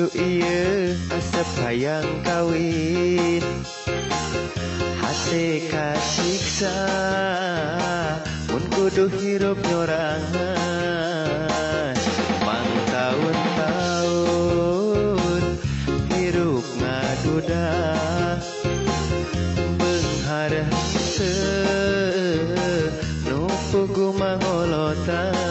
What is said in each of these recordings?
aduh iya asap hayang kawin hati kasiksa mun kudu hirup nyorangan mang tahun-tahun hirup ngaduda mengharap nu pugu mangolotan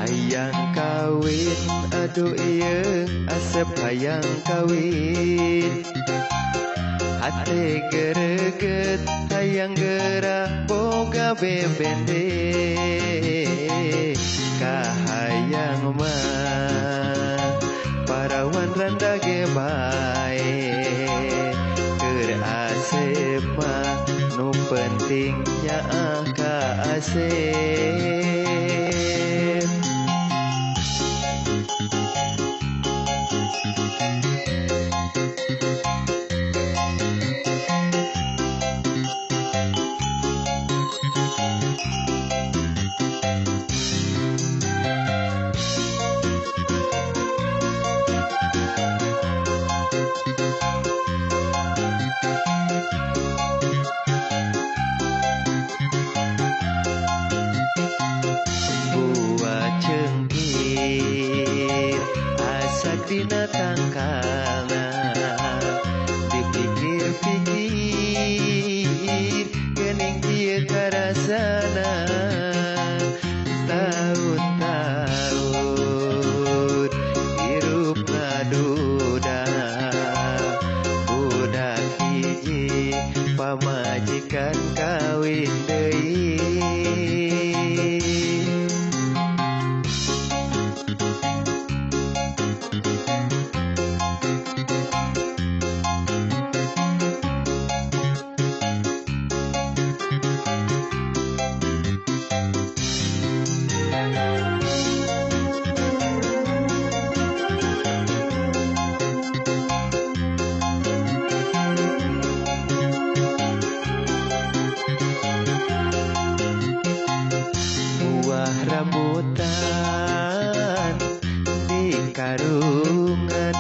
hayang kawin aduh iya asep hayang kawin hati gereget hayang gerak boga bebende kahayang mah parawan randa ge bae keur asep mah nu pentingnya ka asep dina tangkalna dipikir-pikir gening ieu karasana tahun-tahun hirup ngaduda budak hiji pamajikan kawin deui rambutan di karungan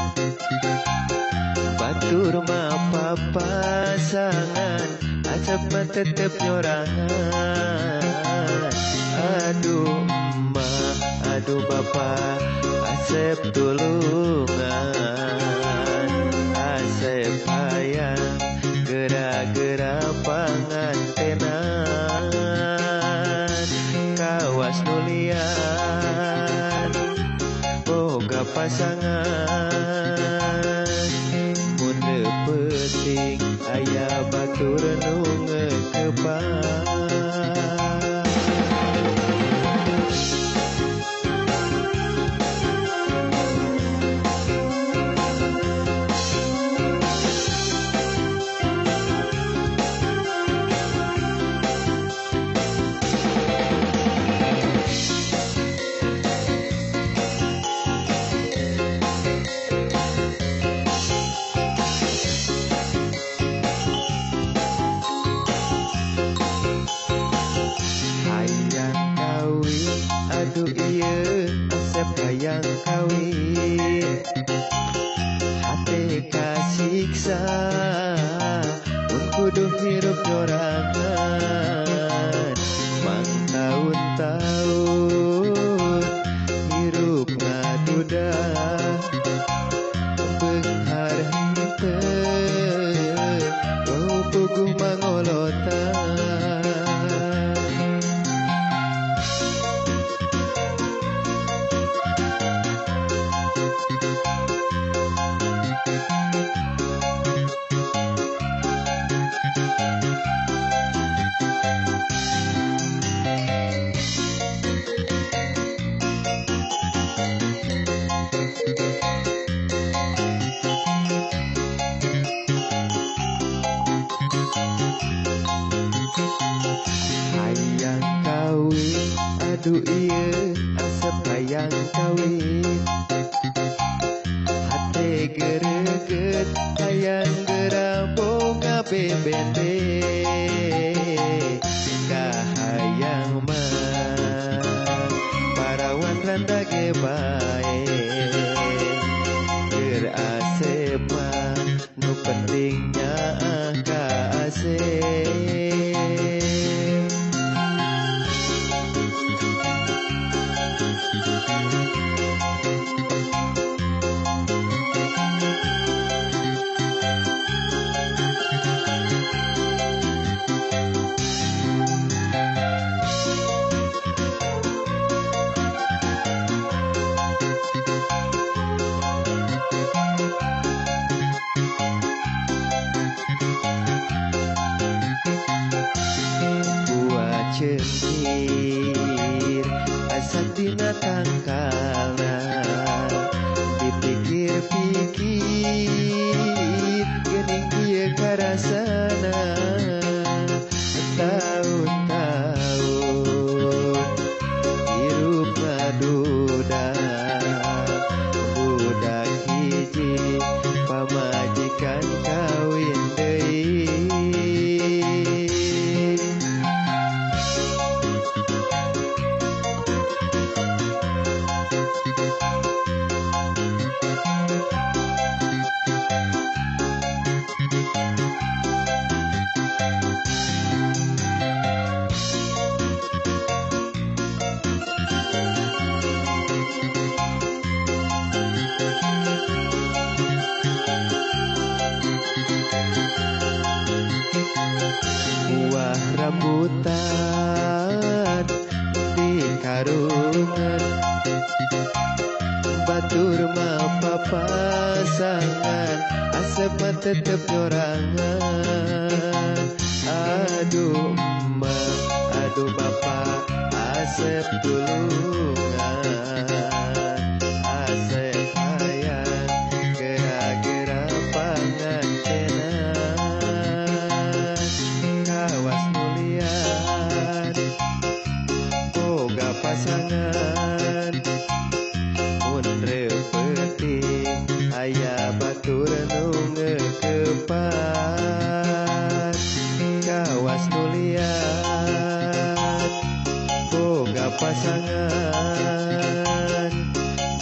batur mah papasangan asap mah tetep nyorangan aduh emak aduh bapak asep tulungan asep hayang gerak-gerak pangantenan kawas nulian boga pasangan mun penting aya batur nu ngekebang aduh iya asep hayang kawin hati kasiksa mun kudu hirup nyorangan mang tahun-tahun hirup ngaduda benghar henteu bau puguh mangolotan aduh iya asep hayang kawin greget hayang gerabong ngabebende kahayang mah parawan randa ge bae gerasep mah nu pentingnya kaasep. Cengkir asal dina tangkala dipikir-pikir geuning ieu karasana tahun-tahun hirup ngaduda budak hiji pamajikan kawin deui. Buah rambutan di karungan batur mah papasangan asep mah tetep nyorangan aduh emak aduh bapak asep tulungan asep hayang gera-gera pangancenan kawas nulian boga pasangan mun reupeting aya batur nu ngeukepan kawas nulian boga pasangan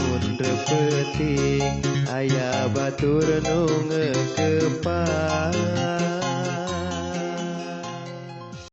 mun reupeting aya batur nu ngeukepan.